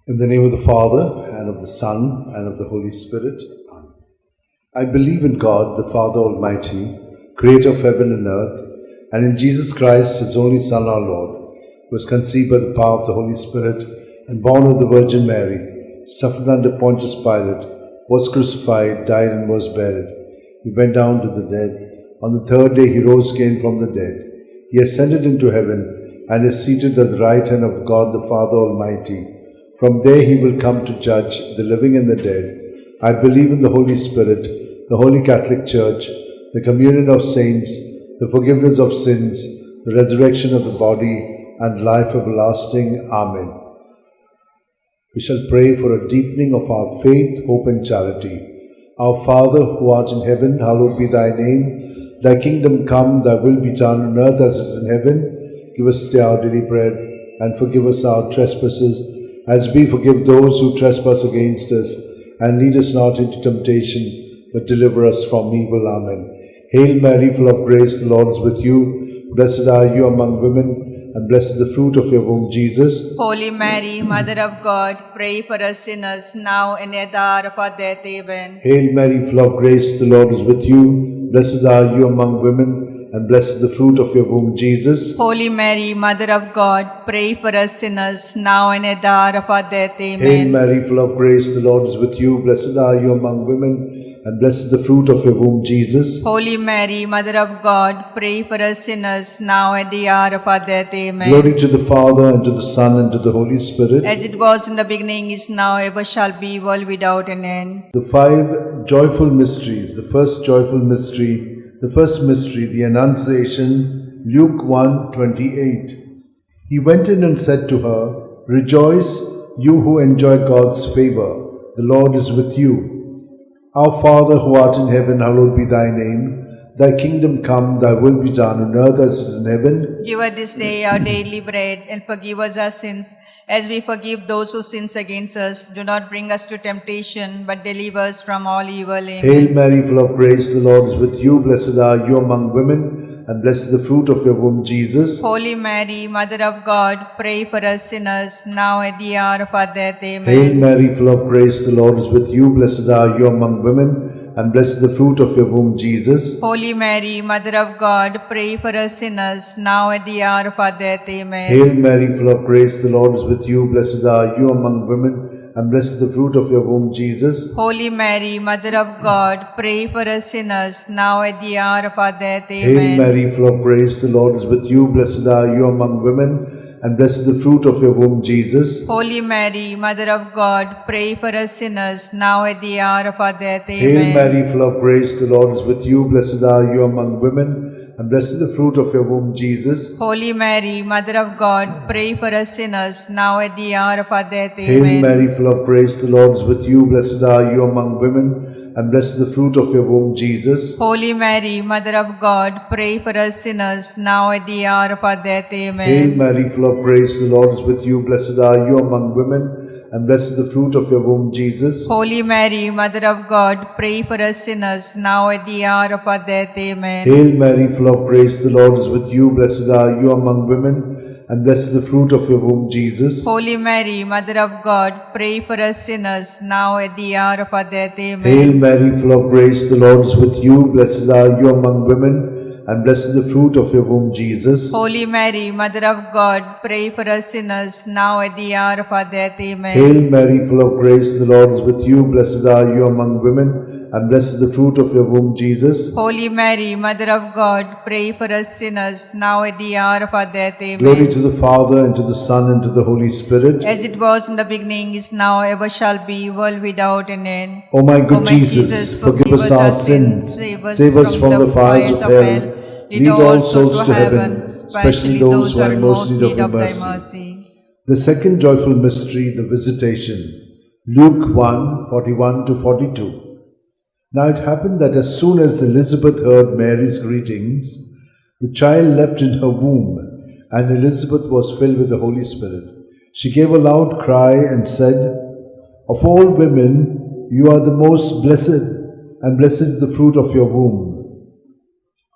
In the name of the Father, and of the Son, and of the Holy Spirit. Amen. I believe in God, the Father Almighty, creator of heaven and earth, and in Jesus Christ, his only Son, our Lord, who was conceived by the power of the Holy Spirit, and born of the Virgin Mary, suffered under Pontius Pilate, was crucified, died, and was buried. He went down to the dead. On the third day he rose again from the dead. He ascended into heaven, and is seated at the right hand of God the Father Almighty. From there he will come to judge the living and the dead. I believe in the Holy Spirit, the Holy Catholic Church, the communion of saints, the forgiveness of sins, the resurrection of the body, and life everlasting. Amen. We shall pray for a deepening of our faith, hope, and charity. Our Father, who art in heaven, hallowed be thy name. Thy kingdom come, thy will be done on earth as it is in heaven. Give us today our daily bread, and forgive us our trespasses, as we forgive those who trespass against us. And lead us not into temptation, but deliver us from evil. Amen. Hail Mary, full of grace, the Lord is with you. Blessed are you among women, and blessed is the fruit of your womb, Jesus. Holy Mary, Mother of God, pray for us sinners, now and at the hour of our death. Amen. Hail Mary, full of grace, the Lord is with you. Blessed are you among women, and blessed is the fruit of your womb, Jesus. Holy Mary, Mother of God, pray for us sinners, now and at the hour of our death. Amen. Hail Mary, full of grace, the Lord is with you. Blessed are you among women, and blessed is the fruit of your womb, Jesus. Holy Mary, Mother of God, pray for us sinners, now at the hour of our death. Amen. Glory to the Father, and to the Son, and to the Holy Spirit. As it was in the beginning, is now, ever shall be, world without an end. The five joyful mysteries. The first joyful mystery, the Annunciation, Luke 1:28. He went in and said to her, "Rejoice, you who enjoy God's favor. The Lord is with you. Our Father who art in heaven, hallowed be thy name. Thy kingdom come, thy will be done on earth as it is in heaven. Give us this day our daily bread, and forgive us our sins, as we forgive those who sin against us. Do not bring us to temptation, but deliver us from all evil. Amen. Hail Mary, full of grace, the Lord is with you. Blessed are you among women, and blessed is the fruit of your womb, Jesus. Holy Mary, Mother of God, pray for us sinners, now at the hour of our death. Amen. Hail Mary, full of grace, the Lord is with you. Blessed are you among women, and blessed is the fruit of your womb, Jesus. Holy Mary, Mother of God, pray for us sinners, now at the hour of our death. Amen. Hail Mary, full of grace, the Lord is with you. Blessed are you among women, and blessed is the fruit of your womb, Jesus. Holy Mary, Mother of God, pray for us sinners, now at the hour of our death. Hail Amen. Mary, full of grace, the Lord is with you. Blessed are you among women, and blessed is the fruit of your womb, Jesus. Holy Mary, Mother of God, pray for us sinners, now at the hour of our death. Hail Amen. Mary, full of grace, the Lord is with you. Blessed are you among women, and blessed is the fruit of your womb, Jesus. Holy Mary, Mother of God, pray for us sinners, now at the hour of our death. Hail Amen. Mary, full of grace, the Lord is with you. Blessed are you among women, and blessed is the fruit of your womb, Jesus. Holy Mary, Mother of God, pray for us sinners, now at the hour of our death. Amen. Hail Mary, full of grace, the Lord is with you. Blessed are you among women, and blessed is the fruit of your womb, Jesus. Holy Mary, Mother of God, pray for us sinners, now at the hour of our death. Amen. Hail Mary, full of grace, the Lord is with you. Blessed are you among women, and blessed is the fruit of your womb, Jesus. Holy Mary, Mother of God, pray for us sinners, now at the hour of our death. Amen. Hail Mary, full of grace, the Lord is with you. Blessed are you among women, and blessed is the fruit of your womb, Jesus. Holy Mary, Mother of God, pray for us sinners, now at the hour of our death. Amen. Hail Mary, full of grace, the Lord is with you. Blessed are you among women, and blessed is the fruit of your womb, Jesus. Holy Mary, Mother of God, pray for us sinners, now at the hour of our death. Amen. Glory to the Father, and to the Son, and to the Holy Spirit. As it was in the beginning, is now, ever shall be, world without an end. O my good O my Jesus, forgive us our sins, save us from the fires of hell, lead all souls to heaven, especially those who are in most need of thy mercy. The second joyful mystery, the Visitation, Luke 1:41-42. Now it happened that as soon as Elizabeth heard Mary's greetings, the child leapt in her womb, and Elizabeth was filled with the Holy Spirit. She gave a loud cry and said, "Of all women, you are the most blessed, and blessed is the fruit of your womb.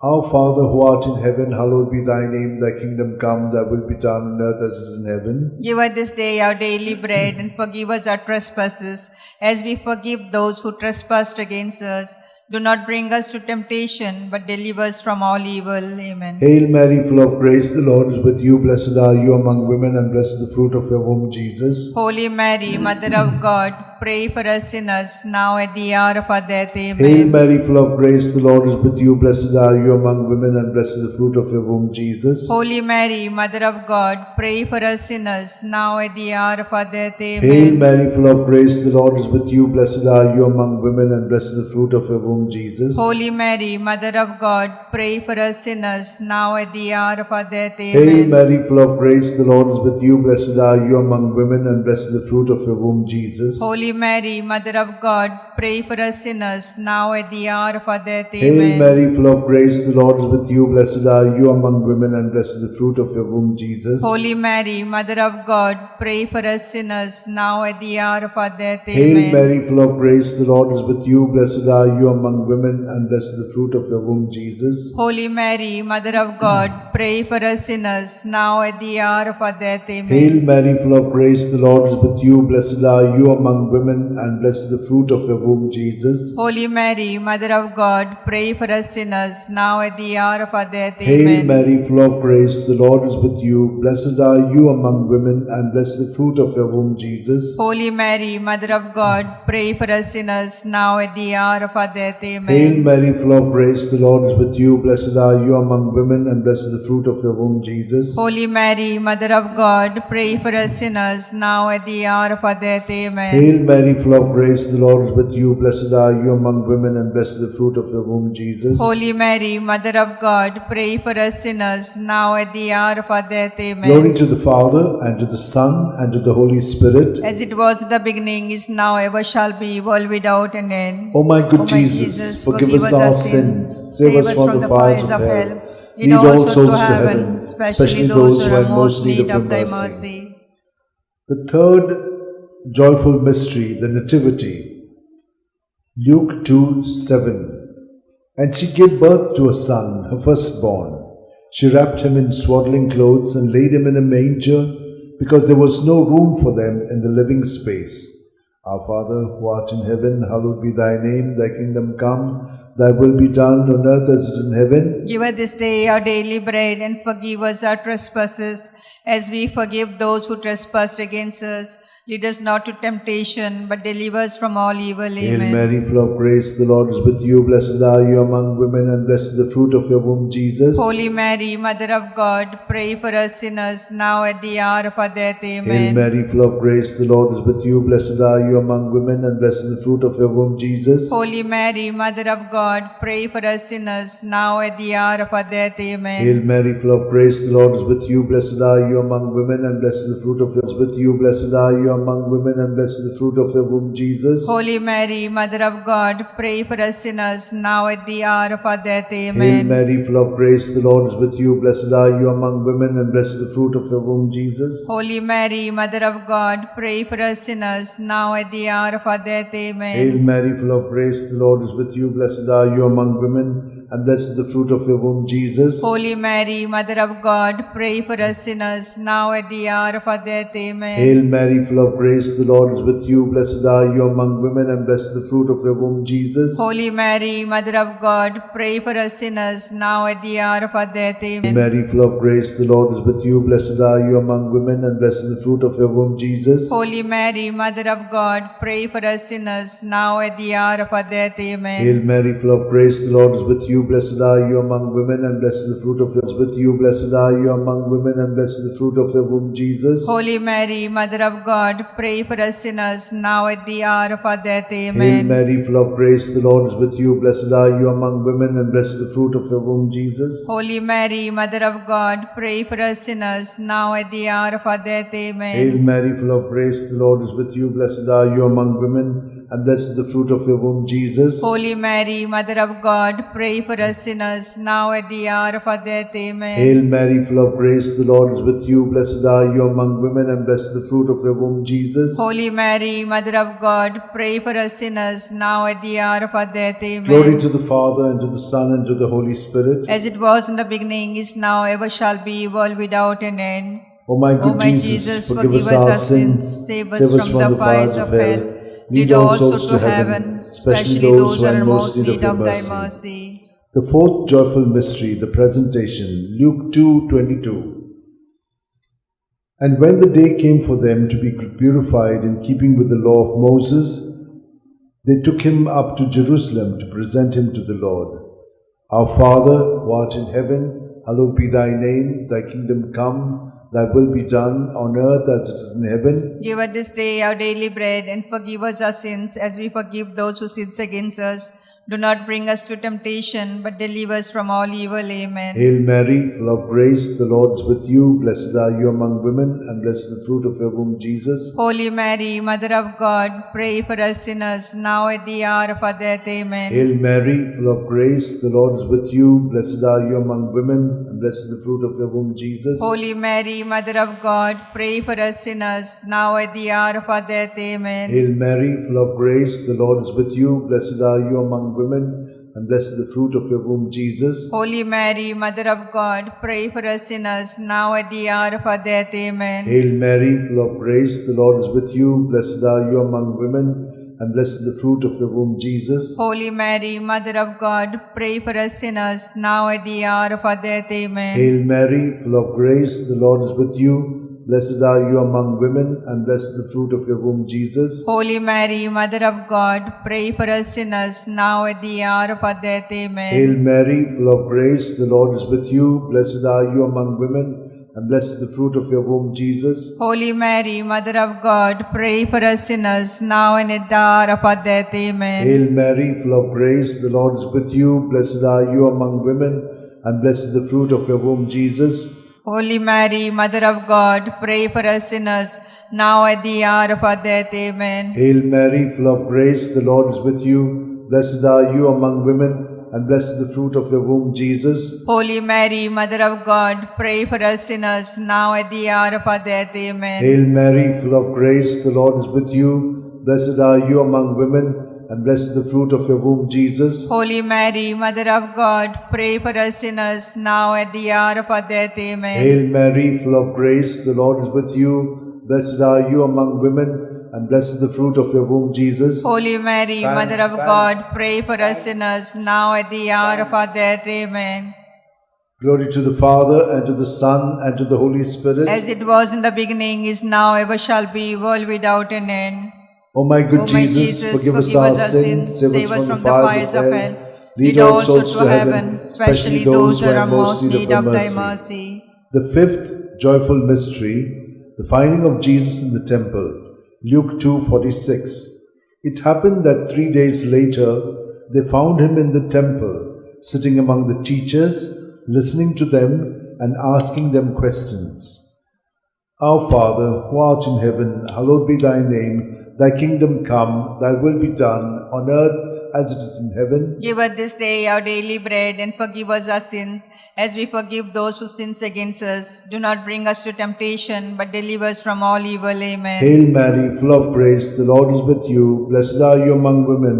Our Father who art in heaven, hallowed be thy name. Thy kingdom come, thy will be done on earth as it is in heaven. Give us this day our daily bread, and forgive us our trespasses, as we forgive those who trespass against us. Do not bring us to temptation, but deliver us from all evil. Amen. Hail Mary, full of grace, the Lord is with you. Blessed are you among women, and blessed the fruit of your womb, Jesus. Holy Mary, Mother of God, pray for us sinners, now at the hour of our death. Amen. Hail Mary, full of grace, the Lord is with you. Blessed are you among women, and blessed the fruit of your womb, Jesus. Holy Mary, Mother of God, pray for us sinners, now at the hour of our death. Amen. Hail Mary, full of grace, the Lord is with you. Blessed are you among women, and blessed the fruit of your womb, Jesus. Holy Mary, Mother of God, pray for us sinners, now at the hour of our death. Amen. Hail Mary, full of grace, the Lord is with you. Blessed are you among women, and blessed the fruit of your womb, Jesus. Holy Mary, Mother of God, pray for us sinners, now at the hour of our death. Hail Amen. Mary, full of grace, the Lord is with you. Blessed are you among women, and blessed the fruit of your womb, Jesus. Holy Mary, Mother of God, pray for us sinners, now at the hour of our death. Hail Amen. Mary, full of grace, the Lord is with you. Blessed are you among women, and blessed the fruit of your womb, Jesus. Holy Mary, Mother of God, pray for us sinners, now at the hour of our death. Amen. Hail Mary, full of grace, the Lord is with you. Blessed are you among women, and blessed the fruit of your womb, Jesus. Holy Mary, Mother of God, pray for us sinners, now at the hour of our death. Hail Amen. Mary, full of grace, the Lord is with you. Blessed are you among women, and blessed the fruit of your womb, Jesus. Holy Mary, Mother of God, pray for us sinners, now at the hour of our death. Amen. Hail Mary, full of grace, the Lord is with you. Blessed are you among women, and blessed the fruit of your womb, Jesus. Holy Mary, Mother of God, pray for us sinners, now at the hour of our death. Amen. Hail Mary, full of grace, the Lord is with you. Blessed are you among women, and blessed the fruit of your womb, Jesus. Holy Mary, Mother of God, pray for us sinners, now at the hour of our death. Amen. Glory to the Father, and to the Son, and to the Holy Spirit. As it was in the beginning, is now, ever shall be, world without an end. O my good O my Jesus, forgive us our sins, save us from the fires of hell. Lead all souls to heaven, especially those who are in most need of thy mercy. The third joyful mystery, the Nativity. Luke 2:7. And she gave birth to a son, her firstborn. She wrapped him in swaddling clothes and laid him in a manger, because there was no room for them in the living space. Our Father, who art in heaven, hallowed be thy name. Thy kingdom come, thy will be done on earth as it is in heaven. Give us this day our daily bread, and forgive us our trespasses, as we forgive those who trespass against us. Lead us not to temptation, but deliver us from all evil. Hail Amen. Mary, full of grace, the Lord is with you. Blessed are you among women, and blessed the fruit of your womb, Jesus. Holy Mary, Mother of God, pray for us sinners, now at the hour of our death. Hail Amen. Mary, full of grace, the Lord is with you. Blessed are you among women, and blessed the fruit of your womb, Jesus. Holy Mary, Mother of God, pray for us sinners, now at the hour of our death. Amen. Hail Mary, full of grace, the Lord is with you. Blessed are you among women, and blessed the fruit of your womb, with you. Blessed are you among women, and blessed the fruit of your womb, Jesus. Holy Mary, Mother of God, pray for us sinners, now at the hour of our death. Hail Amen. Mary, full of grace, the Lord is with you. Blessed are you among women, and blessed the fruit of your womb, Jesus. Holy Mary, Mother of God, pray for us sinners, now at the hour of our death. Amen. Hail Mary, full of grace, the Lord is with you. Blessed are you among women, and blessed the fruit of your womb, Jesus. Holy Mary, Mother of God, pray for us sinners, now at the hour of our death. Amen. Hail Mary, full of grace, the Lord is with you. Blessed are you among women, and blessed the fruit of your womb, Jesus. Holy Mary, Mother of God, pray for us sinners, now at the hour of our death. Amen. Mary, full of grace, the Lord is with you. Blessed are you among women, and blessed the fruit of your womb, Jesus. Holy Mary, Mother of God, pray for us sinners, now at the hour of our death. Amen. Hail Mary, full of grace, the Lord is with you. Blessed are you among women, and blessed the fruit of your womb, with you. Blessed are you among women, and blessed the fruit of your womb, Jesus. Holy Mary, Mother of God, pray for us sinners, now at the hour of our death. Hail Amen. Mary, full of grace, the Lord is with you. Blessed are you among women, and blessed the fruit of your womb, Jesus. Holy Mary, Mother of God, pray for us sinners, now at the hour of our death. Amen. Hail Mary, full of grace, the Lord is with you. Blessed are you among women, and blessed the fruit of your womb, Jesus. Holy Mary, Mother of God, pray for us sinners, now at the hour of our death. Amen. Hail Mary, full of grace, the Lord is with you. Blessed are you among women, and blessed the fruit of your womb, Jesus. Holy Mary, Mother of God, pray for us sinners, now at the hour of our death. Amen. Glory to the Father, and to the Son, and to the Holy Spirit. As it was in the beginning, is now, ever shall be, world without an end. O my good Jesus, forgive us our sins, save us from the fires of hell. Lead all souls to heaven, especially those who are in most need of thy mercy. The fourth joyful mystery, the presentation, Luke 2:22. And when the day came for them to be purified in keeping with the law of Moses, they took him up to Jerusalem to present him to the Lord. Our Father, who art in heaven, hallowed be thy name, thy kingdom come, thy will be done on earth as it is in heaven. Give us this day our daily bread, and forgive us our sins as we forgive those who sin against us. Do not bring us to temptation, but deliver us from all evil. Amen. Hail Mary, full of grace, the Lord is with you. Blessed are you among women, and blessed the fruit of your womb, Jesus. Holy Mary, Mother of God, pray for us sinners, now at the hour of our death. Amen. Hail Mary, full of grace, the Lord is with you. Blessed are you among women, and blessed the fruit of your womb, Jesus. Holy Mary, Mother of God, pray for us sinners, now at the hour of our death. Amen. Hail Mary, full of grace, the Lord is with you. Blessed are you among women, and blessed the fruit of your womb, Jesus. Holy Mary, Mother of God, pray for us sinners, now at the hour of our death. Amen. Hail Mary, full of grace, the Lord is with you. Blessed are you among women, and blessed the fruit of your womb, Jesus. Holy Mary, Mother of God, pray for us sinners, now at the hour of our death. Amen. Hail Mary, full of grace, the Lord is with you. Blessed are you among women, and blessed the fruit of your womb, Jesus. Holy Mary, Mother of God, pray for us sinners, now at the hour of our death. Amen. Hail Mary, full of grace, the Lord is with you. Blessed are you among women, and blessed the fruit of your womb, Jesus. Holy Mary, Mother of God, pray for us sinners, now and at the hour of our death. Amen. Hail Mary, full of grace, the Lord is with you. Blessed are you among women, and blessed the fruit of your womb, Jesus. Holy Mary, Mother of God, pray for us sinners, now at the hour of our death. Amen. Hail Mary, full of grace, the Lord is with you. Blessed are you among women, and blessed the fruit of your womb, Jesus. Holy Mary, Mother of God, pray for us sinners, now at the hour of our death. Amen. Hail Mary, full of grace, the Lord is with you. Blessed are you among women, and blessed the fruit of your womb, Jesus. Holy Mary, Mother of God, pray for us sinners, now at the hour of our death. Amen. Hail Mary, full of grace, the Lord is with you. Blessed are you among women, and blessed the fruit of your womb, Jesus. Holy Mary, Mother of God, pray for us sinners, now at the hour of our death. Amen. Glory to the Father, and to the Son, and to the Holy Spirit. As it was in the beginning, is now, ever shall be, world without an end. O my good O my Jesus, forgive us our sins, save us from the fires of hell. Lead all souls to heaven, especially those who are in most need of thy mercy. The fifth joyful mystery, the finding of Jesus in the temple, Luke 2:46. It happened that 3 days later, they found him in the temple, sitting among the teachers, listening to them and asking them questions. Our Father, who art in heaven, hallowed be thy name. Thy kingdom come, thy will be done, on earth as it is in heaven. Give us this day our daily bread, and forgive us our sins, as we forgive those who sin against us. Do not bring us to temptation, but deliver us from all evil. Amen. Hail Mary, full of grace, the Lord is with you. Blessed are you among women,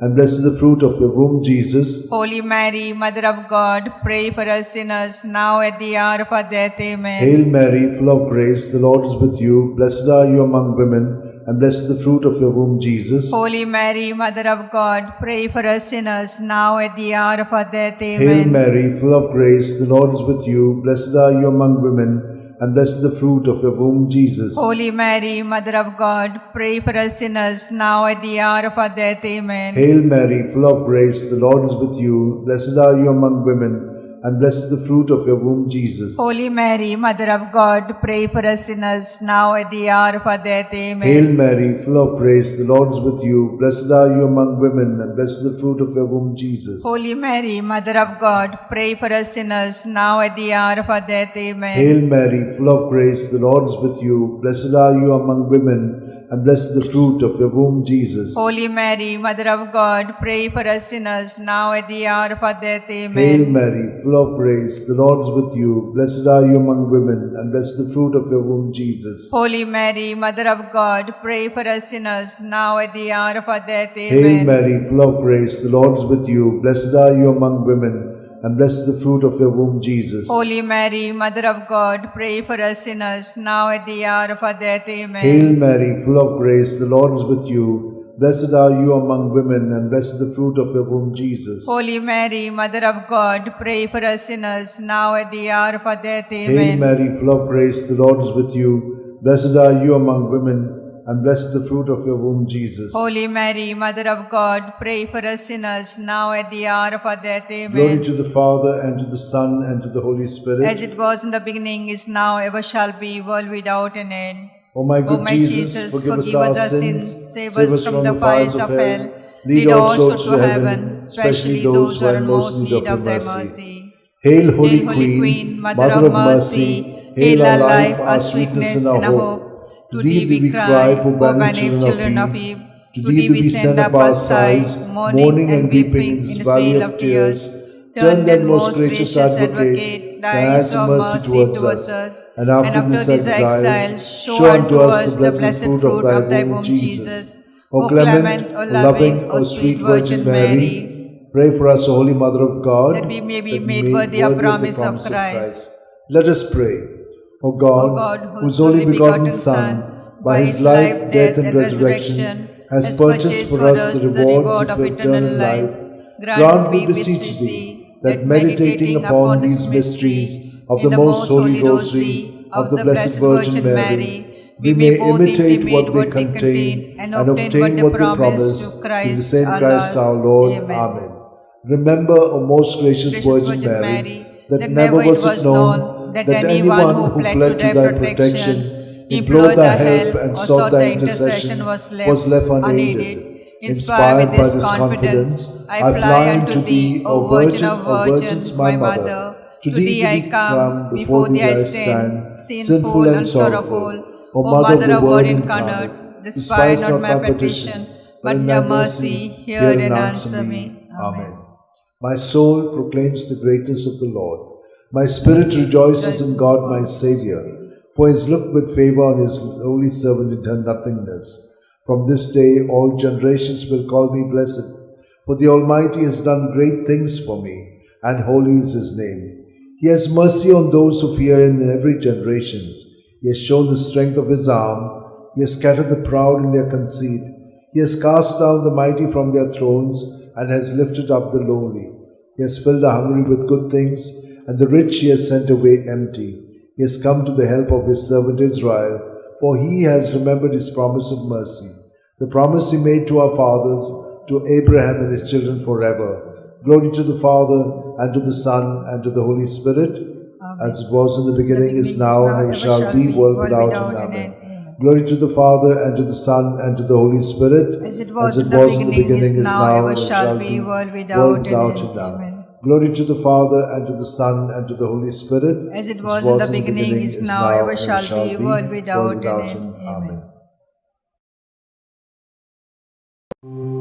and blessed is the fruit of your womb, Jesus. Holy Mary, Mother of God, pray for us sinners, now at the hour of our death. Amen. Hail Mary, full of grace, the Lord is with you. Blessed are you among women, and blessed is the fruit of your womb, Jesus. Holy Mary, Mother of God, pray for us sinners, now at the hour of our death. Amen. Hail Mary, full of grace, the Lord is with you. Blessed are you among women, and blessed is the fruit of your womb, Jesus. Holy Mary, Mother of God, pray for us sinners, now at the hour of our death. Amen. Hail Mary, full of grace, the Lord is with you. Blessed are you among women, and blessed the fruit of your womb, Jesus. Holy Mary, Mother of God, pray for us sinners, now at the hour of our death. Amen. Hail Mary, full of grace, the Lord is with you. Blessed are you among women, and blessed the fruit of your womb, Jesus. Holy Mary, Mother of God, pray for us sinners, now at the hour of our death. Amen. Hail Mary, full of grace, the Lord is with you. Blessed are you among women, and blessed the fruit of your womb, Jesus. Holy Mary, Mother of God, pray for us sinners, now at the hour of our death. Amen. Hail Mary, full of grace, the Lord is with you. Blessed are you among women, and blessed the fruit of your womb, Jesus. Holy Mary, Mother of God, pray for us sinners, now at the hour of our death. Amen. Hail Mary, full of grace, the Lord is with you. Blessed are you among women, and blessed the fruit of your womb, Jesus. Holy Mary, Mother of God, pray for us sinners, now at the hour of our death. Amen. Hail Mary, full of grace, the Lord is with you. Blessed are you among women, and blessed the fruit of your womb, Jesus. Holy Mary, Mother of God, pray for us sinners, now at the hour of our death. Hail Amen. Mary, full of grace, the Lord is with you. Blessed are you among women, and blessed the fruit of your womb, Jesus. Holy Mary, Mother of God, pray for us sinners, now at the hour of our death. Amen. Glory to the Father, and to the Son, and to the Holy Spirit. As it was in the beginning, is now, ever shall be, world without an end. O my good O my Jesus, forgive us our sins, save us from the fires of hell, lead all souls to heaven, especially those who are in most need of thy mercy. Hail, Holy Hail, Holy Queen, Mother of mercy, hail our life, our sweetness, and our hope. To thee we cry, poor banished children of Eve. To thee we send up our sighs, mourning and weeping in this vale of tears. Turn then, most gracious Advocate, thy eyes of mercy towards us, and after this exile, show unto us the blessed fruit of thy womb, Jesus. O clement, O loving, O sweet Virgin Mary, pray for us, O Holy Mother of God, that we may be made worthy of promise of Christ. Let us pray. O God, whose only begotten Son, by his life, death, and resurrection, has purchased for us the reward of eternal life, grant, we beseech thee, that meditating upon these mysteries of the most holy rosary of the Blessed Virgin Mary, we may imitate what they contain and obtain what they promise through the same Christ our Lord. Amen. Remember, O most gracious Virgin Mary, that never was it known that anyone who fled to thy protection, implored thy help, and sought thy intercession was left unaided. Inspired by this confidence, I fly unto thee, O Virgin of Virgins, my Mother. To thee I come, before thee I stand, sinful and sorrowful. O Mother of Word incarnate, despise not my petition, but in thy mercy hear and answer me. Amen. My soul proclaims the greatness of the Lord. My spirit rejoices in God my Saviour, for he has looked with favour on his holy servant in her nothingness. From this day all generations will call me blessed, for the Almighty has done great things for me, and holy is his name. He has mercy on those who fear him in every generation. He has shown the strength of his arm. He has scattered the proud in their conceit. He has cast down the mighty from their thrones, and has lifted up the lowly. He has filled the hungry with good things, and the rich he has sent away empty. He has come to the help of his servant Israel, for he has remembered his promise of mercy, the promise he made to our fathers, to Abraham and his children forever. Glory to the Father, and to the Son, and to the Holy Spirit, as it was in the beginning, is now, and ever shall be, world without end. Amen. Glory to the Father, and to the Son, and to the Holy Spirit, as it was in the beginning, is now, ever shall be, world without end. Amen. Glory to the Father, and to the Son, and to the Holy Spirit, as it was in the beginning, is now, ever shall be, world without end. Amen.